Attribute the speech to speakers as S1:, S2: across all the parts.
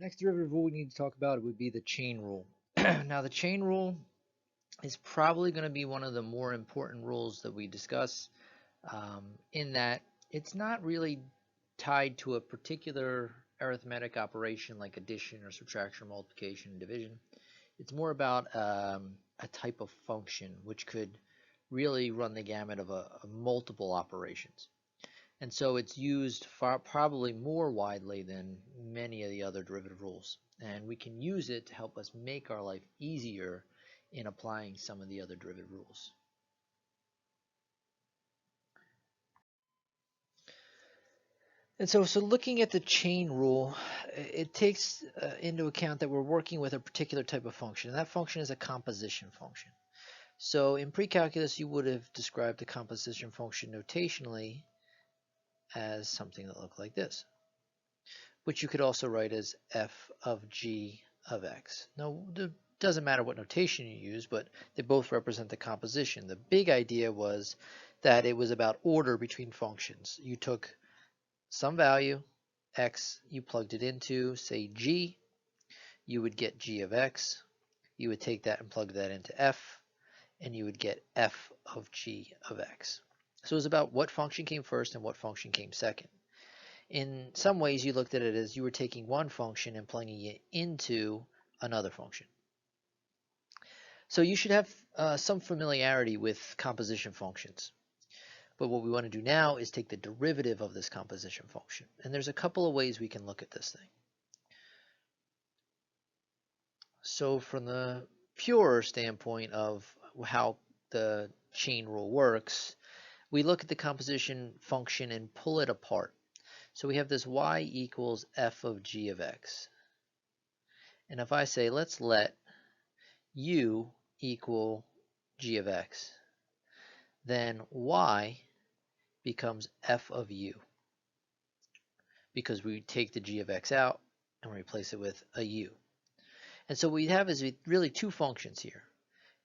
S1: Next derivative rule we need to talk about would be the chain rule. Now, the chain rule is probably going to be one of the more important rules that we discuss, in that it's not really tied to a particular arithmetic operation like addition or subtraction, multiplication, and division. It's more about a type of function which could really run the gamut of multiple operations. And so it's used probably more widely than many of the other derivative rules. And we can use it to help us make our life easier in applying some of the other derivative rules. And so looking at the chain rule, it takes into account that we're working with a particular type of function, and that function is a composition function. So in pre-calculus, you would have described the composition function notationally as something that looked like this, which you could also write as f of g of x. Now, it doesn't matter what notation you use, but they both represent the composition. The big idea was that it was about order between functions. You took some value, x, you plugged it into, say, g, you would get g of x. You would take that and plug that into f, and you would get f of g of x. So it was about what function came first and what function came second. In some ways, you looked at it as you were taking one function and plugging it into another function. So you should have some familiarity with composition functions. But what we want to do now is take the derivative of this composition function. And there's a couple of ways we can look at this thing. So from the pure standpoint of how the chain rule works, we look at the composition function and pull it apart. So we have this y equals f of g of x. And if I say, let's let u equal g of x, then y becomes f of u, because we take the g of x out and replace it with a u. And so what we have is really two functions here.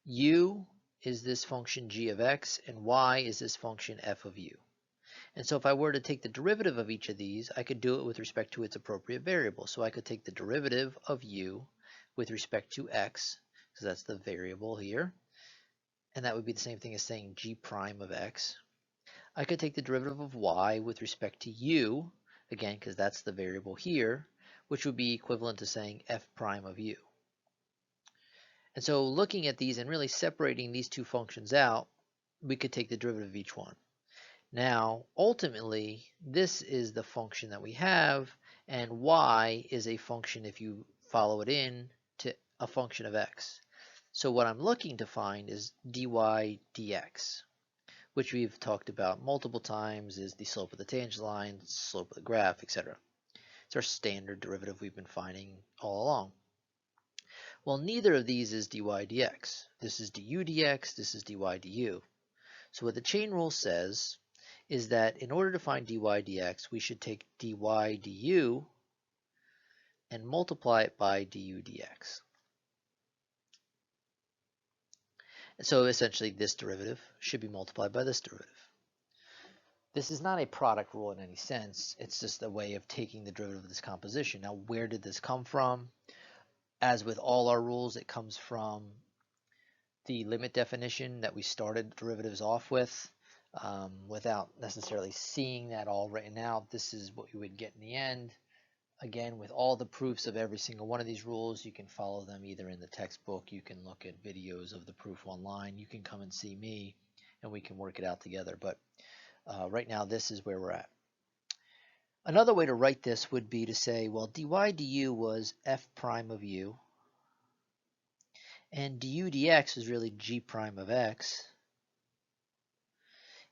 S1: U is this function g of x, and y is this function f of u. And so if I were to take the derivative of each of these, I could do it with respect to its appropriate variable. So I could take the derivative of u with respect to x, because that's the variable here, and that would be the same thing as saying g prime of x. I could take the derivative of y with respect to u, again, because that's the variable here, which would be equivalent to saying f prime of u. And so looking at these and really separating these two functions out, we could take the derivative of each one. Now, ultimately, this is the function that we have, and y is a function, if you follow it in, to a function of x. So what I'm looking to find is dy dx, which we've talked about multiple times, is the slope of the tangent line, slope of the graph, etc. It's our standard derivative we've been finding all along. Well, neither of these is dy dx. This is du dx, this is dy du. So what the chain rule says is that in order to find dy dx, we should take dy du and multiply it by du dx. So essentially this derivative should be multiplied by this derivative. This is not a product rule in any sense. It's just a way of taking the derivative of this composition. Now, where did this come from? As with all our rules, it comes from the limit definition that we started derivatives off with, without necessarily seeing that all written out. This is what you would get in the end. Again, with all the proofs of every single one of these rules, you can follow them either in the textbook, you can look at videos of the proof online, you can come and see me, and we can work it out together. But right now, this is where we're at. Another way to write this would be to say, well, dy du was f prime of u, and du dx is really g prime of x.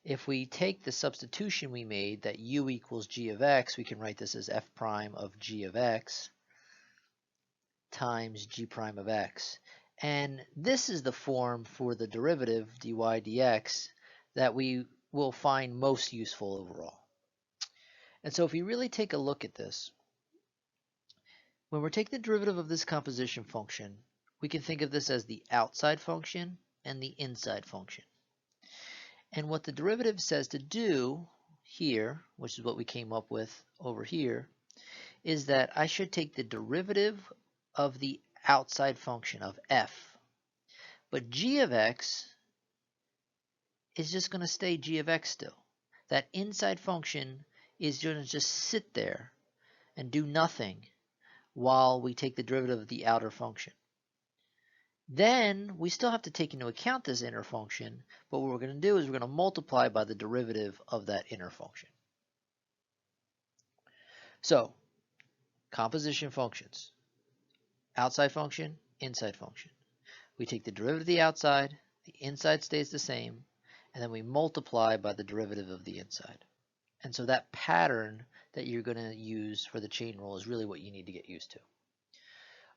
S1: If we take the substitution we made, that u equals g of x, we can write this as f prime of g of x times g prime of x. And this is the form for the derivative dy dx that we will find most useful overall. And so if you really take a look at this, when we're taking the derivative of this composition function, we can think of this as the outside function and the inside function. And what the derivative says to do here, which is what we came up with over here, is that I should take the derivative of the outside function of f, but g of x is just going to stay g of x still. That inside function is going to just sit there and do nothing while we take the derivative of the outer function. Then we still have to take into account this inner function, but what we're going to do is we're going to multiply by the derivative of that inner function. So, composition functions. Outside function, inside function. We take the derivative of the outside, the inside stays the same, and then we multiply by the derivative of the inside. And so that pattern that you're going to use for the chain rule is really what you need to get used to.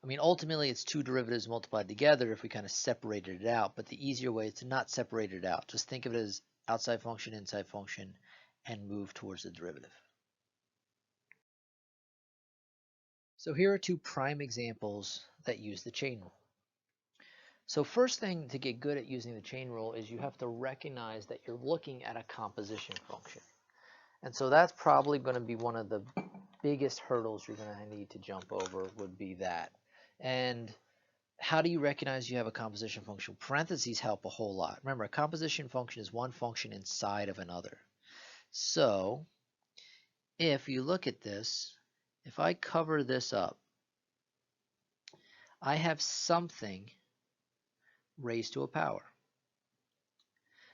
S1: I mean, ultimately it's two derivatives multiplied together if we kind of separated it out, but the easier way is to not separate it out. Just think of it as outside function, inside function, and move towards the derivative. So here are two prime examples that use the chain rule. So first thing to get good at using the chain rule is you have to recognize that you're looking at a composition function. And so that's probably going to be one of the biggest hurdles you're going to need to jump over would be that. And how do you recognize you have a composition function? Parentheses help a whole lot. Remember, a composition function is one function inside of another. So if you look at this, if I cover this up, I have something raised to a power.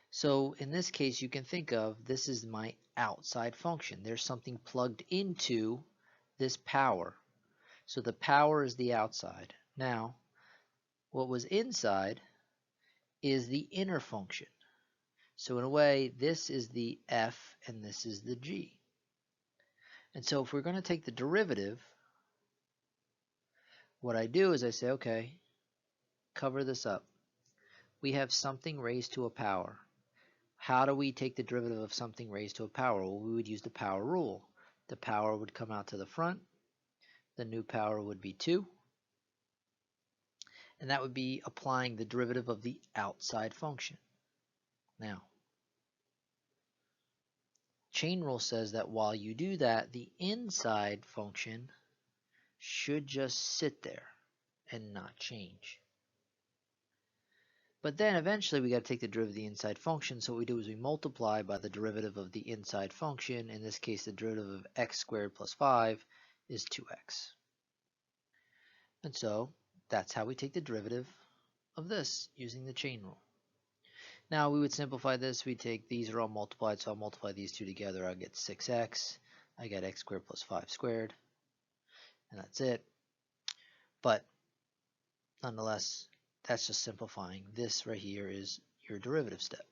S1: So in this case, you can think of this is my outside function. There's something plugged into this power. So the power is the outside. Now, what was inside is the inner function. So in a way, this is the f and this is the g. And so if we're going to take the derivative, what I do is I say, okay, cover this up. We have something raised to a power. How do we take the derivative of something raised to a power? Well, we would use the power rule. The power would come out to the front. The new power would be 2. And that would be applying the derivative of the outside function. Now, chain rule says that while you do that, the inside function should just sit there and not change. But then eventually we got to take the derivative of the inside function, so what we do is we multiply by the derivative of the inside function. In this case, the derivative of x squared plus 5 is 2x. And so that's how we take the derivative of this using the chain rule. Now we would simplify this. We take these are all multiplied, so I'll multiply these two together. I'll get 6x. I get x squared plus 5 squared. And that's it. But nonetheless, that's just simplifying. This right here is your derivative step.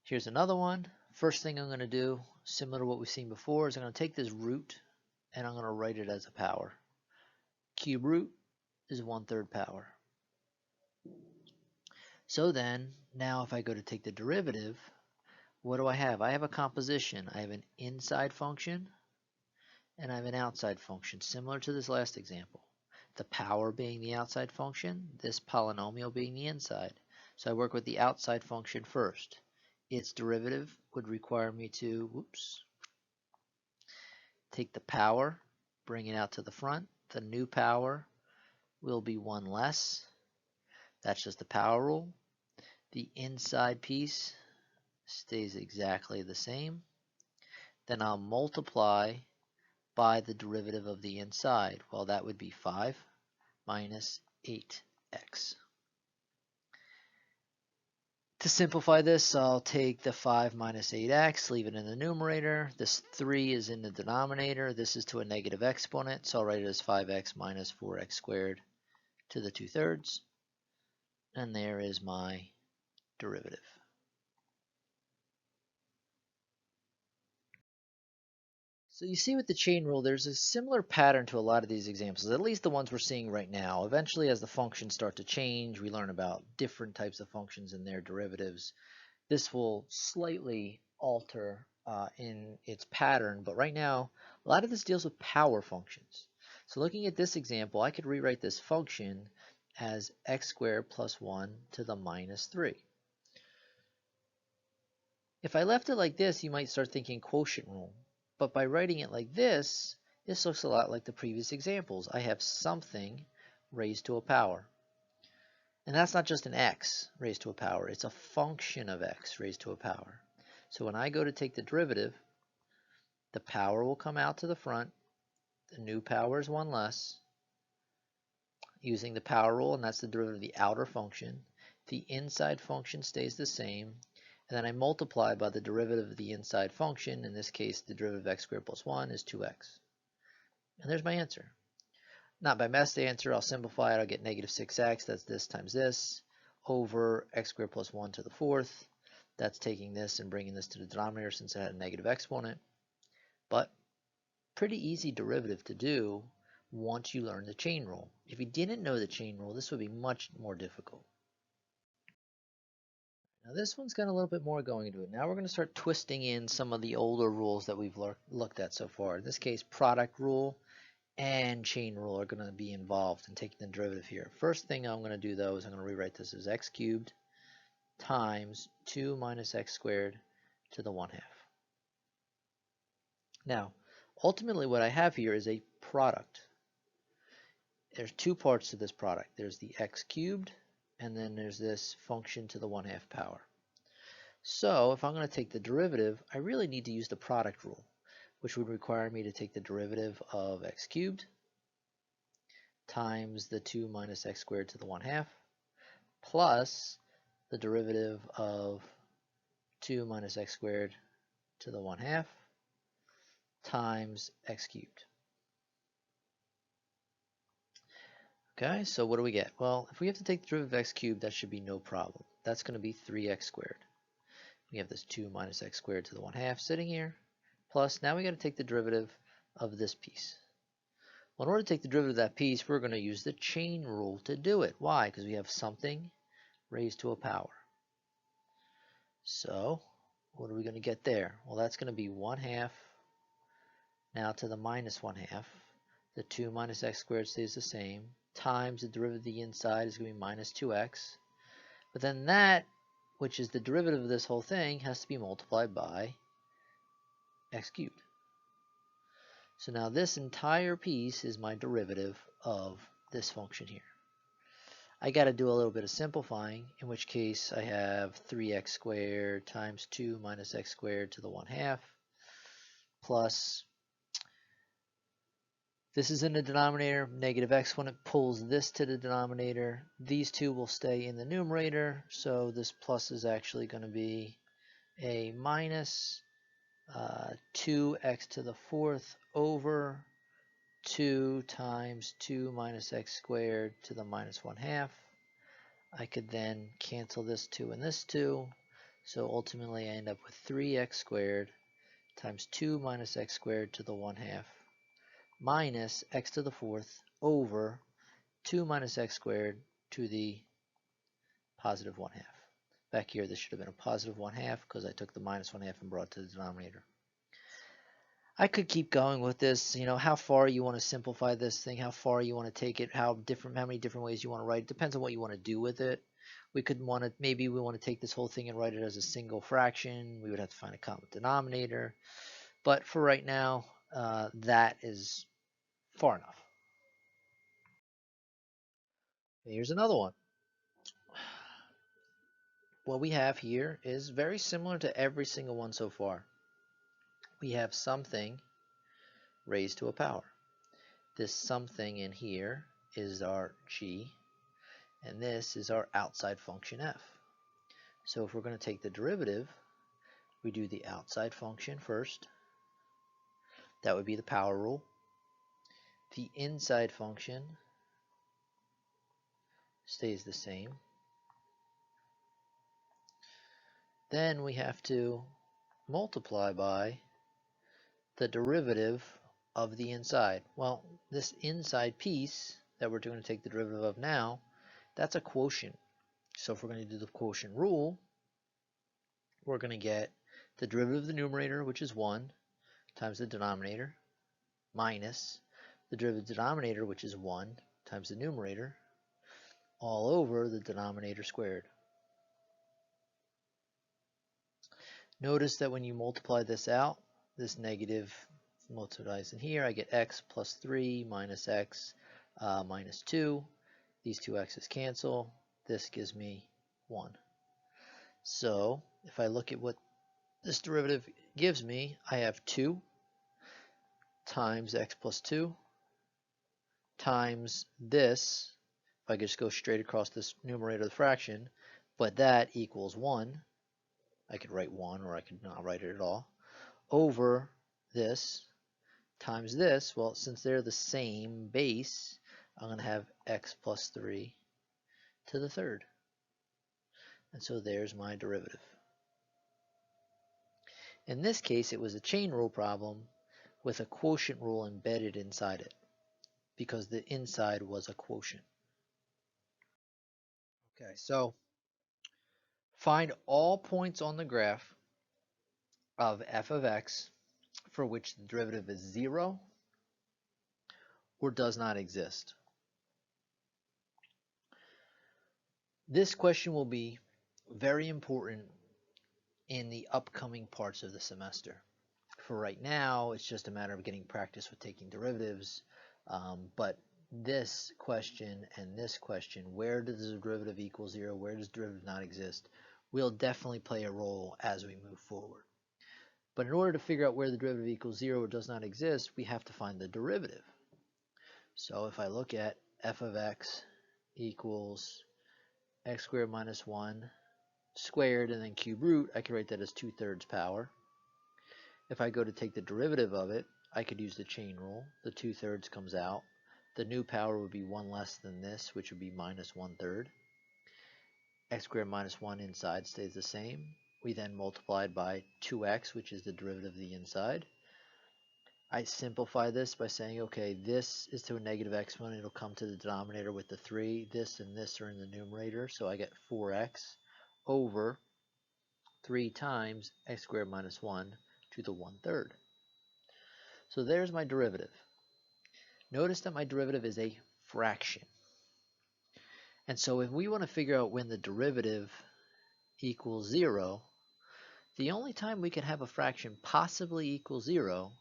S1: Here's another one. First thing I'm going to do, similar to what we've seen before, is I'm going to take this root and I'm going to write it as a power. Cube root is 1/3 power. So then, now if I go to take the derivative, what do I have? I have a composition. I have an inside function and I have an outside function, similar to this last example. The power being the outside function, this polynomial being the inside. So I work with the outside function first. Its derivative would require me to, take the power, bring it out to the front. The new power will be 1 less. That's just the power rule. The inside piece stays exactly the same. Then I'll multiply by the derivative of the inside. Well, that would be 5 minus 8x. To simplify this, I'll take the 5 minus 8x, leave it in the numerator. This 3 is in the denominator. This is to a negative exponent, so I'll write it as 5x minus 4x squared to the 2/3. And there is my derivative. So you see with the chain rule, there's a similar pattern to a lot of these examples, at least the ones we're seeing right now. Eventually, as the functions start to change, we learn about different types of functions and their derivatives. This will slightly alter in its pattern, but right now, a lot of this deals with power functions. So looking at this example, I could rewrite this function as x squared plus 1 to the minus 3. If I left it like this, you might start thinking quotient rule. But by writing it like this, This looks a lot like the previous examples. I have something raised to a power. And that's not just an x raised to a power, it's a function of x raised to a power. So when I go to take the derivative, the power will come out to the front, the new power is one less, using the power rule, and that's the derivative of the outer function. The inside function stays the same, and then I multiply by the derivative of the inside function. In this case, the derivative of x squared plus 1 is 2x. And there's my answer. Not my best answer, I'll simplify it, I'll get negative 6x, that's this times this, over x squared plus 1 to the fourth. That's taking this and bringing this to the denominator since it had a negative exponent. But pretty easy derivative to do once you learn the chain rule. If you didn't know the chain rule, this would be much more difficult. Now this one's got a little bit more going into it. Now we're going to start twisting in some of the older rules that we've looked at so far. In this case, product rule and chain rule are going to be involved in taking the derivative here. First thing I'm going to do though is I'm going to rewrite this as x cubed times 2 minus x squared to the 1/2. Now, ultimately what I have here is a product. There's two parts to this product. There's the x cubed, and then there's this function to the 1/2 power. So if I'm going to take the derivative, I really need to use the product rule, which would require me to take the derivative of x cubed times the 2 minus x squared to the 1/2 plus the derivative of 2 minus x squared to the 1/2 times x cubed. Okay, so what do we get? Well, if we have to take the derivative of x cubed, that should be no problem. That's going to be 3x squared. We have this 2 minus x squared to the 1/2 sitting here. Plus, now we got to take the derivative of this piece. Well, in order to take the derivative of that piece, we're going to use the chain rule to do it. Why? Because we have something raised to a power. So, what are we going to get there? Well, that's going to be 1/2 now to the minus 1/2. The 2 minus x squared stays the same, times the derivative of the inside is going to be minus 2x. But then that, which is the derivative of this whole thing, has to be multiplied by x cubed. So now this entire piece is my derivative of this function here. I got to do a little bit of simplifying, in which case I have 3x squared times 2 minus x squared to the 1/2 plus, this is in the denominator, negative exponent pulls this to the denominator. These two will stay in the numerator, so this plus is actually going to be a minus 2x to the fourth over 2 times 2 minus x squared to the minus 1/2. I could then cancel this 2 and this 2, so ultimately I end up with 3x squared times 2 minus x squared to the 1/2 minus x to the fourth over 2 minus x squared to the positive 1/2. Back here this should have been a positive 1/2 because I took the minus 1/2 and brought it to the denominator. I could keep going with this, how far you want to simplify this thing, how far you want to take it, how many different ways you want to write it. Depends on what you want to do with it. Maybe we want to take this whole thing and write it as a single fraction. We would have to find a common denominator. But for right now, that is far enough. Here's another one. What we have here is very similar to every single one so far. We have something raised to a power. This something in here is our g, and this is our outside function f. So if we're going to take the derivative, we do the outside function first. That would be the power rule. The inside function stays the same. Then we have to multiply by the derivative of the inside. Well, this inside piece that we're going to take the derivative of now, that's a quotient. So if we're going to do the quotient rule, we're going to get the derivative of the numerator, which is 1, times the denominator, minus the derivative of the denominator, which is 1, times the numerator, all over the denominator squared. Notice that when you multiply this out, this negative multiplies in here, I get x plus 3 minus x minus 2. These two x's cancel. This gives me 1. So if I look at what this derivative gives me, I have 2 times x plus 2 times this. If I could just go straight across this numerator of the fraction, but that equals 1. I could write 1, or I could not write it at all, over this times this. Well, since they're the same base, I'm going to have x plus 3 to the third. And so there's my derivative. In this case, it was a chain rule problem with a quotient rule embedded inside it, because the inside was a quotient. Okay, so find all points on the graph of f of x for which the derivative is 0 or does not exist. This question will be very important in the upcoming parts of the semester. For right now, it's just a matter of getting practice with taking derivatives, but this question and this question, where does the derivative equal 0, where does the derivative not exist, will definitely play a role as we move forward. But in order to figure out where the derivative equals 0 or does not exist, we have to find the derivative. So if I look at f of x equals x squared minus 1 squared and then cube root, I can write that as 2/3 power. If I go to take the derivative of it, I could use the chain rule. The 2/3 comes out. The new power would be 1 less than this, which would be minus 1/3. X squared minus 1 inside stays the same. We then multiplied by 2x, which is the derivative of the inside. I simplify this by saying, okay, this is to a negative exponent. It'll come to the denominator with the 3. This and this are in the numerator, so I get 4x over 3 times x squared minus 1 to the 1/3. So there's my derivative. Notice that my derivative is a fraction. And so if we want to figure out when the derivative equals 0, the only time we could have a fraction possibly equal 0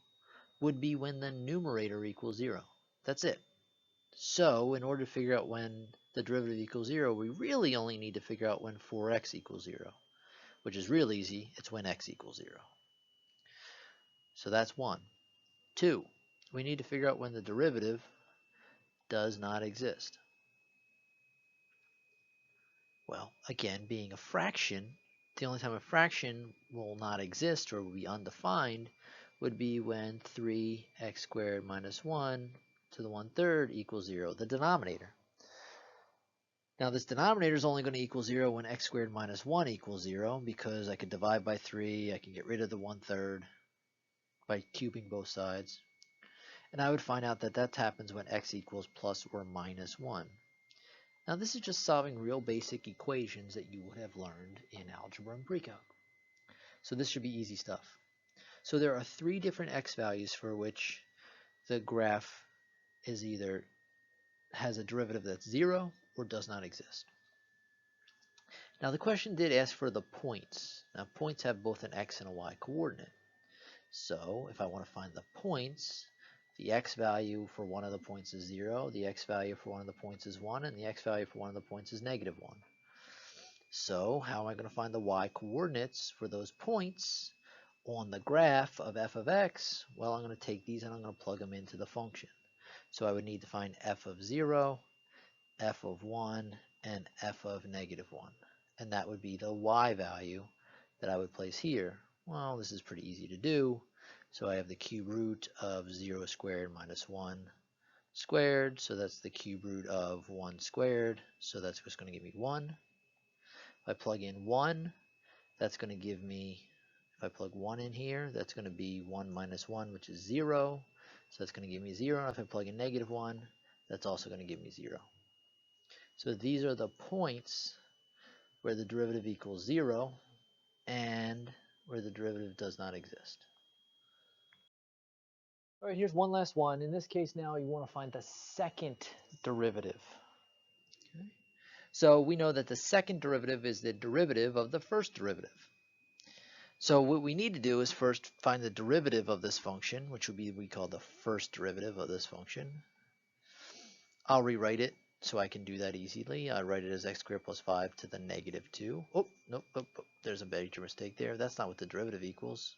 S1: would be when the numerator equals 0. That's it. So in order to figure out when the derivative equals 0, we really only need to figure out when 4x equals 0, which is real easy. It's when x equals 0. So that's 1. 2, we need to figure out when the derivative does not exist. Well, again, being a fraction, the only time a fraction will not exist or will be undefined would be when 3x squared minus 1 to the 1/3 equals 0, the denominator. Now this denominator is only going to equal 0 when x squared minus 1 equals 0, because I could divide by 3, I can get rid of the 1/3 by cubing both sides. And I would find out that that happens when x equals plus or minus 1. Now this is just solving real basic equations that you would have learned in algebra and pre-calc. So this should be easy stuff. So there are 3 different x values for which the graph is either has a derivative that's 0 or does not exist. Now the question did ask for the points. Now points have both an x and a y coordinate. So if I want to find the points, the x value for one of the points is 0, the x value for one of the points is 1, and the x value for one of the points is negative 1. So how am I going to find the y coordinates for those points on the graph of f of x? Well, I'm going to take these and I'm going to plug them into the function. So I would need to find f of 0, f of 1, and f of negative 1. And that would be the y value that I would place here. Well, this is pretty easy to do. So I have the cube root of 0 squared minus 1 squared. So that's the cube root of 1 squared. So that's just going to give me 1. If I plug in 1, that's going to give me, if I plug 1 in here, that's going to be 1 minus 1, which is 0. So that's going to give me 0. And if I plug in negative 1, that's also going to give me 0. So these are the points where the derivative equals 0 and where the derivative does not exist. All right, here's one last one. In this case now you want to find the second derivative. Okay. So we know that the second derivative is the derivative of the first derivative. So what we need to do is first find the derivative of this function, which would be we call the first derivative of this function. I'll rewrite it so I can do that easily. I write it as x squared plus 5 to the negative 2. Oh, nope, there's a major mistake there. That's not what the derivative equals.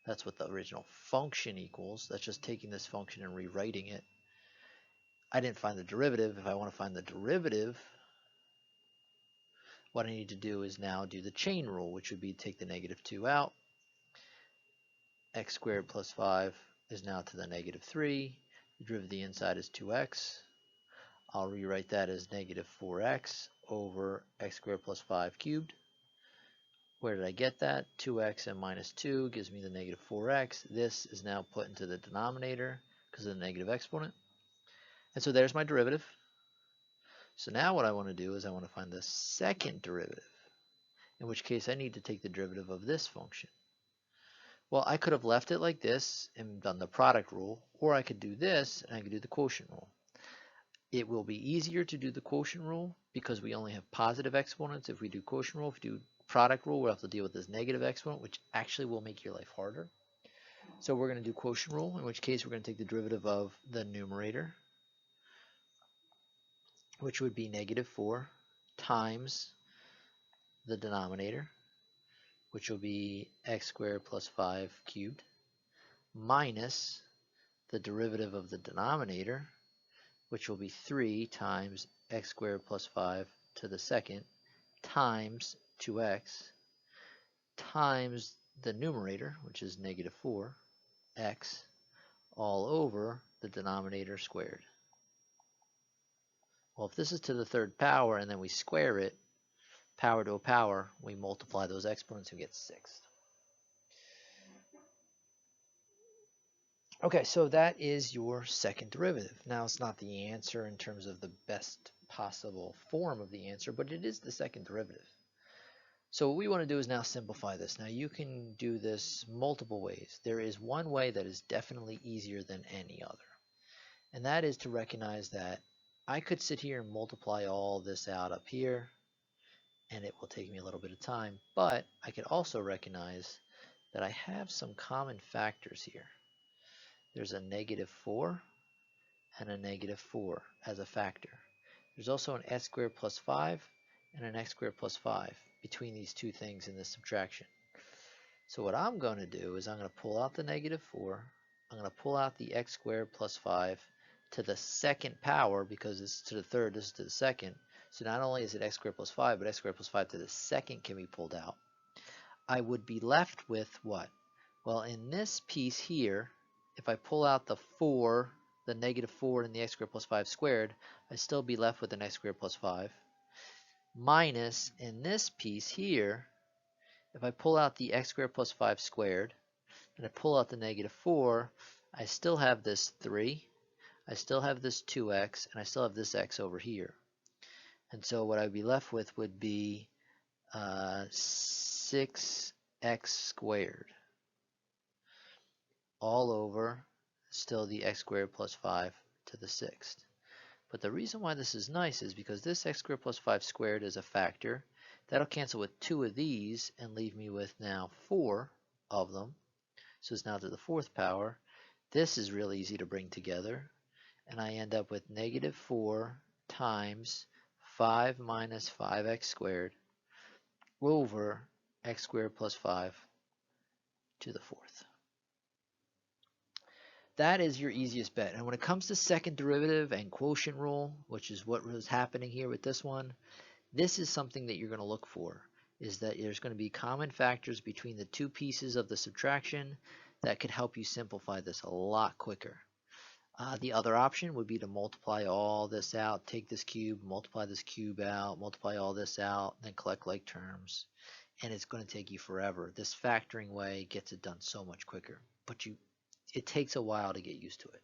S1: That's what the original function equals. That's just taking this function and rewriting it. I didn't find the derivative. If I want to find the derivative, what I need to do is now do the chain rule, which would be take the negative 2 out. X squared plus 5 is now to the negative 3. The derivative of the inside is 2x. I'll rewrite that as negative 4x over x squared plus 5 cubed. Where did I get that? 2x and minus 2 gives me the negative 4x. This is now put into the denominator because of the negative exponent. And so there's my derivative. So now what I want to do is I want to find the second derivative, in which case I need to take the derivative of this function. Well, I could have left it like this and done the product rule, or I could do this and I could do the quotient rule. It will be easier to do the quotient rule because we only have positive exponents. If we do quotient rule, if we do product rule, we'll have to deal with this negative exponent, which actually will make your life harder. So we're going to do quotient rule, in which case we're going to take the derivative of the numerator, which would be negative 4 times the denominator, which will be x squared plus 5 cubed, minus the derivative of the denominator, which will be 3 times x squared plus 5 to the second times 2x times the numerator, which is negative 4x, all over the denominator squared. Well, if this is to the third power and then we square it, power to a power, we multiply those exponents and get 6. Okay, so that is your second derivative. Now, it's not the answer in terms of the best possible form of the answer, but it is the second derivative. So what we want to do is now simplify this. Now, you can do this multiple ways. There is one way that is definitely easier than any other, and that is to recognize that I could sit here and multiply all this out up here, and it will take me a little bit of time, but I could also recognize that I have some common factors here. There's a negative 4 and a negative 4 as a factor. There's also an s squared plus 5 and an x squared plus 5 between these two things in this subtraction. So what I'm going to do is I'm going to pull out the negative 4. I'm going to pull out the x squared plus 5 to the second power, because this is to the third, this is to the second. So not only is it x squared plus 5, but x squared plus 5 to the second can be pulled out. I would be left with what? Well, in this piece here, if I pull out the 4, the negative 4 and the x squared plus 5 squared, I'd still be left with an x squared plus 5. Minus, in this piece here, if I pull out the x squared plus 5 squared, and I pull out the negative 4, I still have this 3, I still have this 2x, and I still have this x over here. And so what I'd be left with would be 6x squared, all over still the x squared plus 5 to the sixth. But the reason why this is nice is because this x squared plus 5 squared is a factor. That'll cancel with 2 of these and leave me with now 4 of them. So it's now to the fourth power. This is real easy to bring together, and I end up with negative 4 times 5 minus 5x squared over x squared plus 5 to the fourth. That is your easiest bet. And when it comes to second derivative and quotient rule, which is what was happening here with this one, this is something that you're going to look for, is that there's going to be common factors between the two pieces of the subtraction that could help you simplify this a lot quicker. The other option would be to multiply all this out, take this cube, multiply this cube out, multiply all this out, then collect like terms. And it's going to take you forever. This factoring way gets it done so much quicker, but it takes a while to get used to it.